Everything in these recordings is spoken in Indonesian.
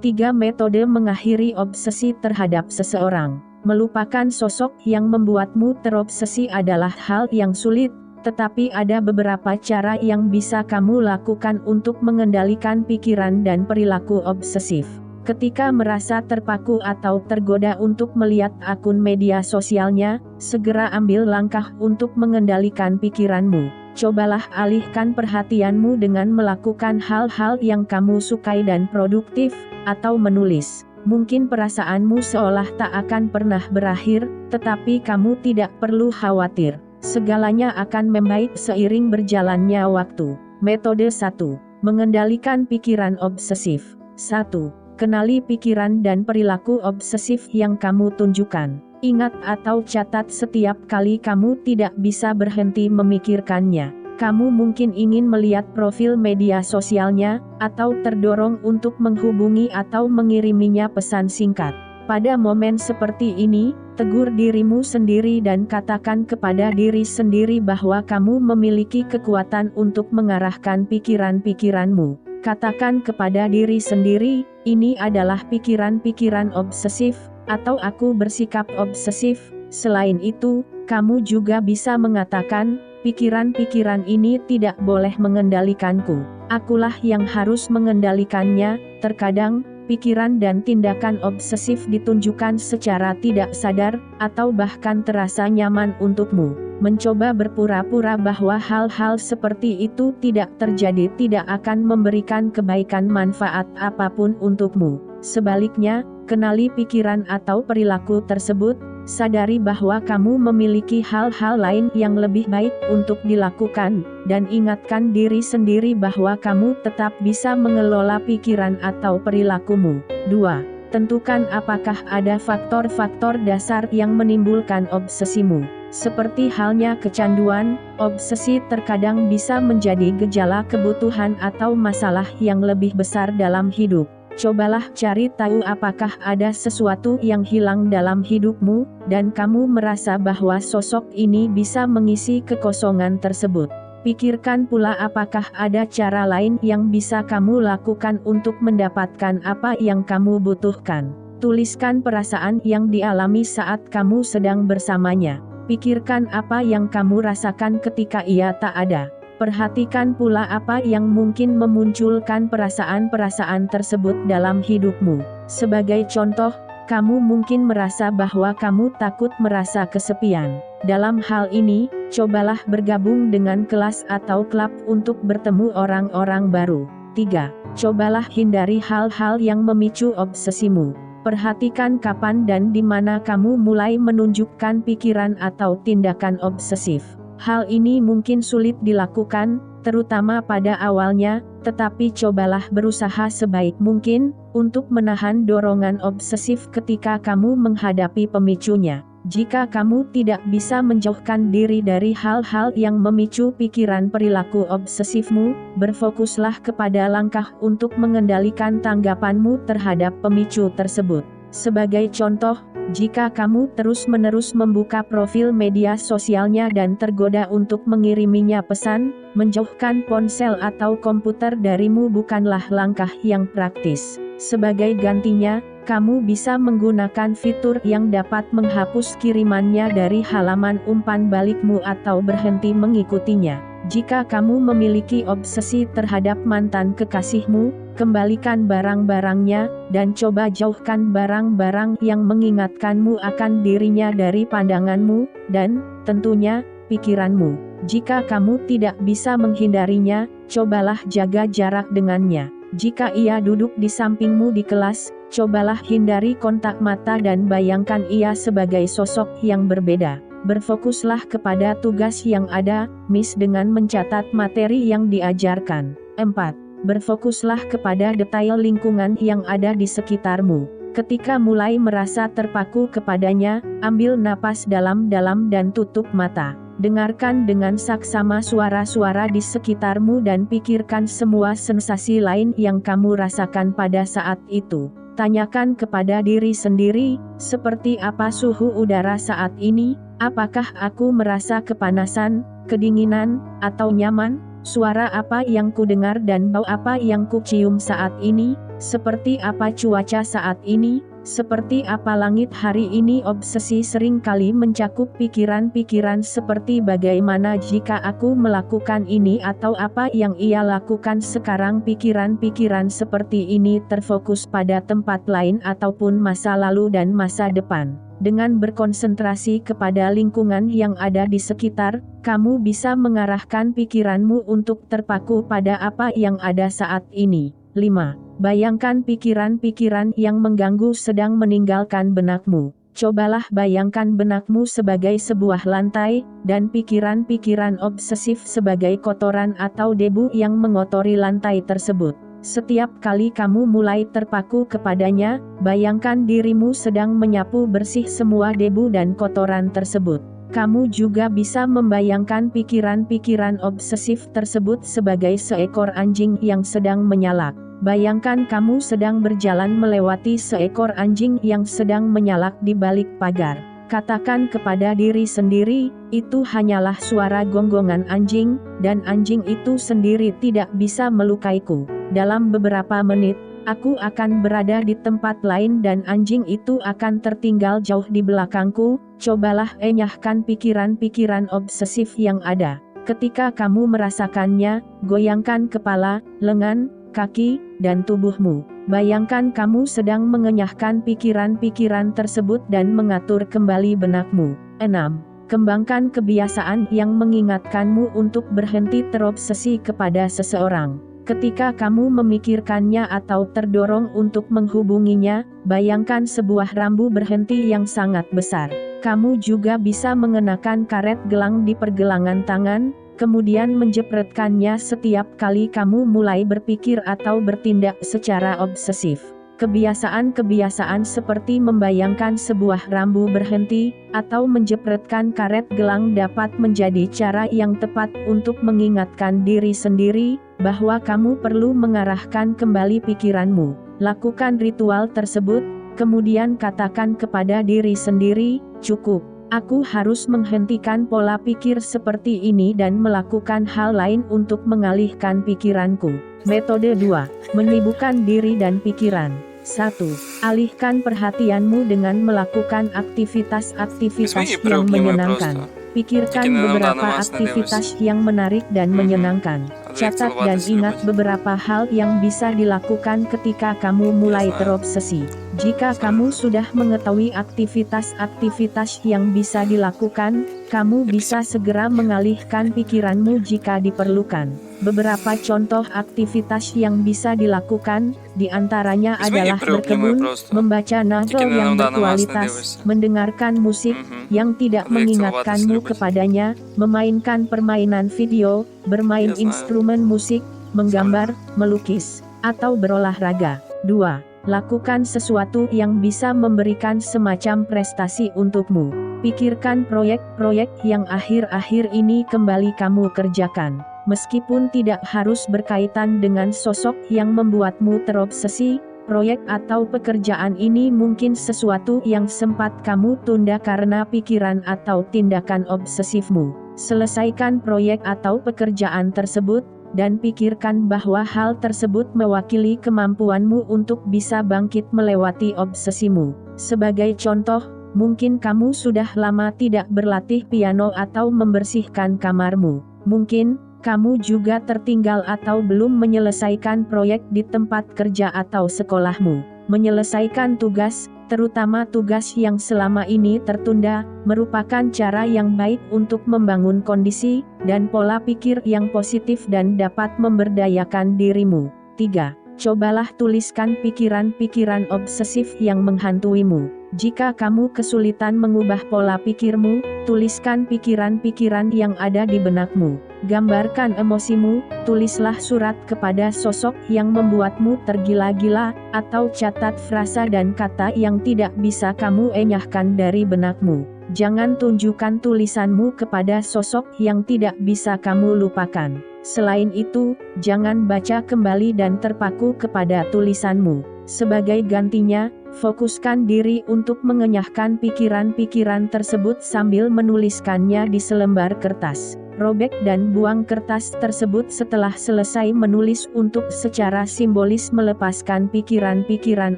3 metode mengakhiri obsesi terhadap seseorang. Melupakan sosok yang membuatmu terobsesi adalah hal yang sulit, tetapi ada beberapa cara yang bisa kamu lakukan untuk mengendalikan pikiran dan perilaku obsesif. Ketika merasa terpaku atau tergoda untuk melihat akun media sosialnya, segera ambil langkah untuk mengendalikan pikiranmu. Cobalah alihkan perhatianmu dengan melakukan hal-hal yang kamu sukai dan produktif, atau menulis. Mungkin perasaanmu seolah tak akan pernah berakhir, tetapi kamu tidak perlu khawatir. Segalanya akan membaik seiring berjalannya waktu. Metode 1. Mengendalikan pikiran obsesif. 1. Kenali pikiran dan perilaku obsesif yang kamu tunjukkan. Ingat atau catat setiap kali kamu tidak bisa berhenti memikirkannya. Kamu mungkin ingin melihat profil media sosialnya, atau terdorong untuk menghubungi atau mengiriminya pesan singkat. Pada momen seperti ini, tegur dirimu sendiri dan katakan kepada diri sendiri bahwa kamu memiliki kekuatan untuk mengarahkan pikiran-pikiranmu. Katakan kepada diri sendiri, ini adalah pikiran-pikiran obsesif, atau aku bersikap obsesif. Selain itu, kamu juga bisa mengatakan, pikiran-pikiran ini tidak boleh mengendalikanku. Akulah yang harus mengendalikannya. Terkadang, pikiran dan tindakan obsesif ditunjukkan secara tidak sadar, atau bahkan terasa nyaman untukmu. Mencoba berpura-pura bahwa hal-hal seperti itu tidak terjadi tidak akan memberikan kebaikan manfaat apapun untukmu. Sebaliknya, kenali pikiran atau perilaku tersebut, sadari bahwa kamu memiliki hal-hal lain yang lebih baik untuk dilakukan, dan ingatkan diri sendiri bahwa kamu tetap bisa mengelola pikiran atau perilakumu. 2. Tentukan apakah ada faktor-faktor dasar yang menimbulkan obsesimu. Seperti halnya kecanduan, obsesi terkadang bisa menjadi gejala kebutuhan atau masalah yang lebih besar dalam hidup. Cobalah cari tahu apakah ada sesuatu yang hilang dalam hidupmu, dan kamu merasa bahwa sosok ini bisa mengisi kekosongan tersebut. Pikirkan pula apakah ada cara lain yang bisa kamu lakukan untuk mendapatkan apa yang kamu butuhkan. Tuliskan perasaan yang dialami saat kamu sedang bersamanya. Pikirkan apa yang kamu rasakan ketika ia tak ada. Perhatikan pula apa yang mungkin memunculkan perasaan-perasaan tersebut dalam hidupmu. Sebagai contoh, kamu mungkin merasa bahwa kamu takut merasa kesepian. Dalam hal ini, cobalah bergabung dengan kelas atau klub untuk bertemu orang-orang baru. 3. Cobalah hindari hal-hal yang memicu obsesimu. Perhatikan kapan dan di mana kamu mulai menunjukkan pikiran atau tindakan obsesif. Hal ini mungkin sulit dilakukan, terutama pada awalnya, tetapi cobalah berusaha sebaik mungkin untuk menahan dorongan obsesif ketika kamu menghadapi pemicunya. Jika kamu tidak bisa menjauhkan diri dari hal-hal yang memicu pikiran perilaku obsesifmu, berfokuslah kepada langkah untuk mengendalikan tanggapanmu terhadap pemicu tersebut. Sebagai contoh, jika kamu terus-menerus membuka profil media sosialnya dan tergoda untuk mengiriminya pesan, menjauhkan ponsel atau komputer darimu bukanlah langkah yang praktis. Sebagai gantinya, kamu bisa menggunakan fitur yang dapat menghapus kirimannya dari halaman umpan balikmu atau berhenti mengikutinya. Jika kamu memiliki obsesi terhadap mantan kekasihmu, kembalikan barang-barangnya, dan coba jauhkan barang-barang yang mengingatkanmu akan dirinya dari pandanganmu, dan, tentunya, pikiranmu. Jika kamu tidak bisa menghindarinya, cobalah jaga jarak dengannya. Jika ia duduk di sampingmu di kelas, cobalah hindari kontak mata dan bayangkan ia sebagai sosok yang berbeda. Berfokuslah kepada tugas yang ada, dengan mencatat materi yang diajarkan. 4. Berfokuslah kepada detail lingkungan yang ada di sekitarmu. Ketika mulai merasa terpaku kepadanya, ambil napas dalam-dalam dan tutup mata. Dengarkan dengan saksama suara-suara di sekitarmu dan pikirkan semua sensasi lain yang kamu rasakan pada saat itu. Tanyakan kepada diri sendiri, seperti apa suhu udara saat ini? Apakah aku merasa kepanasan, kedinginan, atau nyaman? Suara apa yang ku dengar dan bau apa yang ku cium saat ini? Seperti apa cuaca saat ini? Seperti apa langit hari ini? Obsesi sering kali mencakup pikiran-pikiran seperti bagaimana jika aku melakukan ini atau apa yang ia lakukan sekarang. Pikiran-pikiran seperti ini terfokus pada tempat lain ataupun masa lalu dan masa depan. Dengan berkonsentrasi kepada lingkungan yang ada di sekitar, kamu bisa mengarahkan pikiranmu untuk terpaku pada apa yang ada saat ini. 5. Bayangkan pikiran-pikiran yang mengganggu sedang meninggalkan benakmu. Cobalah bayangkan benakmu sebagai sebuah lantai, dan pikiran-pikiran obsesif sebagai kotoran atau debu yang mengotori lantai tersebut. Setiap kali kamu mulai terpaku kepadanya, bayangkan dirimu sedang menyapu bersih semua debu dan kotoran tersebut. Kamu juga bisa membayangkan pikiran-pikiran obsesif tersebut sebagai seekor anjing yang sedang menyalak. Bayangkan kamu sedang berjalan melewati seekor anjing yang sedang menyalak di balik pagar. Katakan kepada diri sendiri, itu hanyalah suara gonggongan anjing, dan anjing itu sendiri tidak bisa melukaiku. Dalam beberapa menit, aku akan berada di tempat lain dan anjing itu akan tertinggal jauh di belakangku. Cobalah enyahkan pikiran-pikiran obsesif yang ada. Ketika kamu merasakannya, goyangkan kepala, lengan, kaki, dan tubuhmu. Bayangkan kamu sedang mengenyahkan pikiran-pikiran tersebut dan mengatur kembali benakmu. 6. Kembangkan kebiasaan yang mengingatkanmu untuk berhenti terobsesi kepada seseorang. Ketika kamu memikirkannya atau terdorong untuk menghubunginya, bayangkan sebuah rambu berhenti yang sangat besar. Kamu juga bisa mengenakan karet gelang di pergelangan tangan, kemudian menjepretkannya setiap kali kamu mulai berpikir atau bertindak secara obsesif. Kebiasaan-kebiasaan seperti membayangkan sebuah rambu berhenti, atau menjepretkan karet gelang dapat menjadi cara yang tepat untuk mengingatkan diri sendiri, bahwa kamu perlu mengarahkan kembali pikiranmu. Lakukan ritual tersebut, kemudian katakan kepada diri sendiri, cukup. Aku harus menghentikan pola pikir seperti ini dan melakukan hal lain untuk mengalihkan pikiranku. Metode 2. Menyibukkan diri dan pikiran. 1. Alihkan perhatianmu dengan melakukan aktivitas-aktivitas yang menyenangkan. Pikirkan beberapa aktivitas yang menarik dan menyenangkan. Catat dan ingat beberapa hal yang bisa dilakukan ketika kamu mulai terobsesi. Jika kamu sudah mengetahui aktivitas-aktivitas yang bisa dilakukan, kamu bisa segera mengalihkan pikiranmu jika diperlukan. Beberapa contoh aktivitas yang bisa dilakukan, diantaranya adalah berkebun, membaca novel yang berkualitas, mendengarkan musik yang tidak mengingatkanmu kepadanya, memainkan permainan video, bermain instrumen musik, menggambar, melukis, atau berolahraga. 2. Lakukan sesuatu yang bisa memberikan semacam prestasi untukmu. Pikirkan proyek-proyek yang akhir-akhir ini kembali kamu kerjakan. Meskipun tidak harus berkaitan dengan sosok yang membuatmu terobsesi, proyek atau pekerjaan ini mungkin sesuatu yang sempat kamu tunda karena pikiran atau tindakan obsesifmu. Selesaikan proyek atau pekerjaan tersebut, dan pikirkan bahwa hal tersebut mewakili kemampuanmu untuk bisa bangkit melewati obsesimu. Sebagai contoh, mungkin kamu sudah lama tidak berlatih piano atau membersihkan kamarmu. Mungkin kamu juga tertinggal atau belum menyelesaikan proyek di tempat kerja atau sekolahmu. Menyelesaikan tugas, terutama tugas yang selama ini tertunda, merupakan cara yang baik untuk membangun kondisi dan pola pikir yang positif dan dapat memberdayakan dirimu. 3. Cobalah tuliskan pikiran-pikiran obsesif yang menghantuimu. Jika kamu kesulitan mengubah pola pikirmu, tuliskan pikiran-pikiran yang ada di benakmu. Gambarkan emosimu, tulislah surat kepada sosok yang membuatmu tergila-gila, atau catat frasa dan kata yang tidak bisa kamu enyahkan dari benakmu. Jangan tunjukkan tulisanmu kepada sosok yang tidak bisa kamu lupakan. Selain itu, jangan baca kembali dan terpaku kepada tulisanmu. Sebagai gantinya, fokuskan diri untuk mengenyahkan pikiran-pikiran tersebut sambil menuliskannya di selembar kertas. Robek dan buang kertas tersebut setelah selesai menulis untuk secara simbolis melepaskan pikiran-pikiran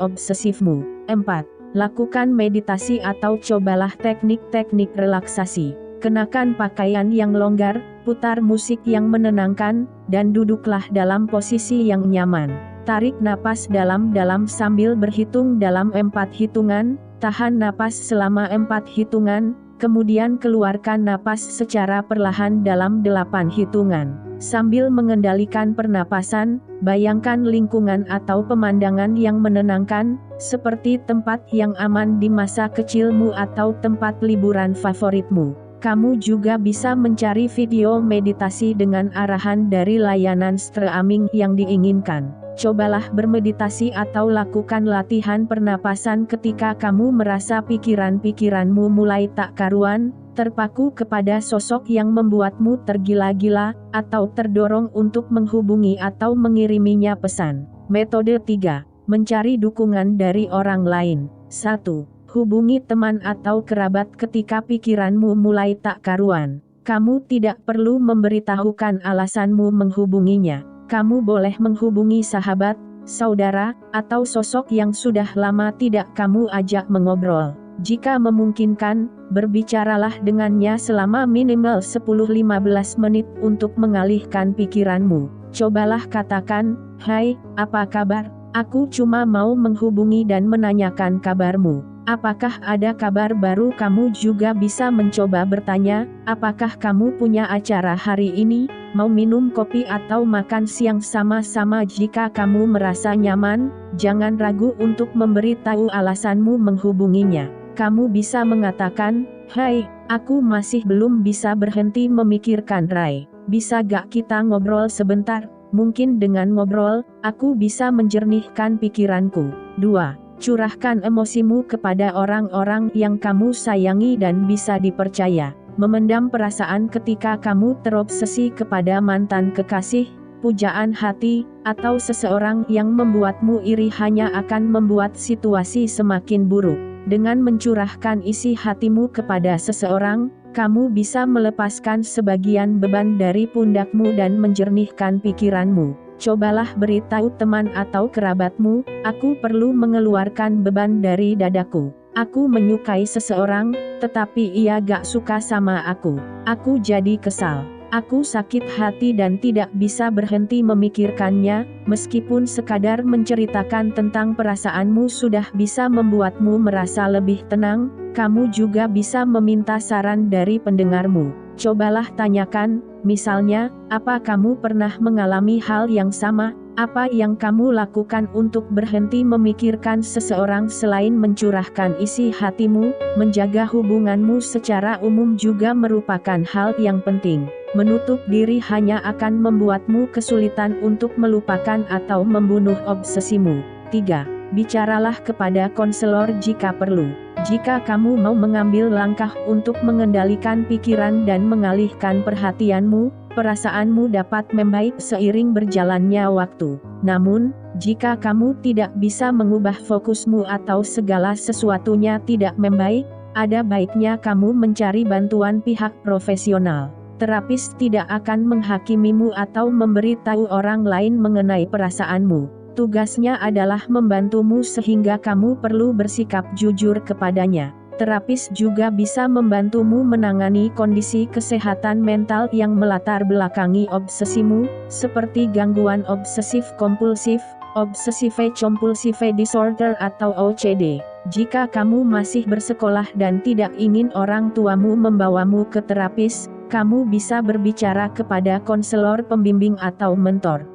obsesifmu. 4. Lakukan meditasi atau cobalah teknik-teknik relaksasi. Kenakan pakaian yang longgar, putar musik yang menenangkan, dan duduklah dalam posisi yang nyaman. Tarik napas dalam-dalam sambil berhitung dalam 4 hitungan, tahan napas selama 4 hitungan, kemudian keluarkan napas secara perlahan dalam 8 hitungan. Sambil mengendalikan pernapasan, bayangkan lingkungan atau pemandangan yang menenangkan, seperti tempat yang aman di masa kecilmu atau tempat liburan favoritmu. Kamu juga bisa mencari video meditasi dengan arahan dari layanan streaming yang diinginkan. Cobalah bermeditasi atau lakukan latihan pernapasan ketika kamu merasa pikiran-pikiranmu mulai tak karuan, terpaku kepada sosok yang membuatmu tergila-gila, atau terdorong untuk menghubungi atau mengiriminya pesan. Metode 3. Mencari dukungan dari orang lain. 1. Hubungi teman atau kerabat ketika pikiranmu mulai tak karuan. Kamu tidak perlu memberitahukan alasanmu menghubunginya. Kamu boleh menghubungi sahabat, saudara, atau sosok yang sudah lama tidak kamu ajak mengobrol. Jika memungkinkan, berbicaralah dengannya selama minimal 10-15 menit untuk mengalihkan pikiranmu. Cobalah katakan, "Hai, apa kabar? Aku cuma mau menghubungi dan menanyakan kabarmu. Apakah ada kabar baru?" Kamu juga bisa mencoba bertanya, "Apakah kamu punya acara hari ini? Mau minum kopi atau makan siang sama-sama?" Jika kamu merasa nyaman, jangan ragu untuk memberitahu alasanmu menghubunginya. Kamu bisa mengatakan, "Hai, aku masih belum bisa berhenti memikirkan Rai. Bisa gak kita ngobrol sebentar? Mungkin dengan ngobrol, aku bisa menjernihkan pikiranku." 2. Curahkan emosimu kepada orang-orang yang kamu sayangi dan bisa dipercaya. Memendam perasaan ketika kamu terobsesi kepada mantan kekasih, pujaan hati, atau seseorang yang membuatmu iri hanya akan membuat situasi semakin buruk. Dengan mencurahkan isi hatimu kepada seseorang, kamu bisa melepaskan sebagian beban dari pundakmu dan menjernihkan pikiranmu. Cobalah beritahu teman atau kerabatmu, "Aku perlu mengeluarkan beban dari dadaku. Aku menyukai seseorang, tetapi ia gak suka sama aku. Aku jadi kesal. Aku sakit hati dan tidak bisa berhenti memikirkannya." Meskipun sekadar menceritakan tentang perasaanmu sudah bisa membuatmu merasa lebih tenang, kamu juga bisa meminta saran dari pendengarmu. Cobalah tanyakan, misalnya, "Apa kamu pernah mengalami hal yang sama? Apa yang kamu lakukan untuk berhenti memikirkan seseorang selain mencurahkan isi hatimu?" Menjaga hubunganmu secara umum juga merupakan hal yang penting. Menutup diri hanya akan membuatmu kesulitan untuk melupakan atau membunuh obsesimu. 3. Bicaralah kepada konselor jika perlu. Jika kamu mau mengambil langkah untuk mengendalikan pikiran dan mengalihkan perhatianmu, perasaanmu dapat membaik seiring berjalannya waktu. Namun, jika kamu tidak bisa mengubah fokusmu atau segala sesuatunya tidak membaik, ada baiknya kamu mencari bantuan pihak profesional. Terapis tidak akan menghakimimu atau memberitahu orang lain mengenai perasaanmu. Tugasnya adalah membantumu sehingga kamu perlu bersikap jujur kepadanya. Terapis juga bisa membantumu menangani kondisi kesehatan mental yang melatar belakangi obsesimu, seperti gangguan obsesif-kompulsif, obsessive-compulsive disorder atau OCD. Jika kamu masih bersekolah dan tidak ingin orang tuamu membawamu ke terapis, kamu bisa berbicara kepada konselor pembimbing atau mentor.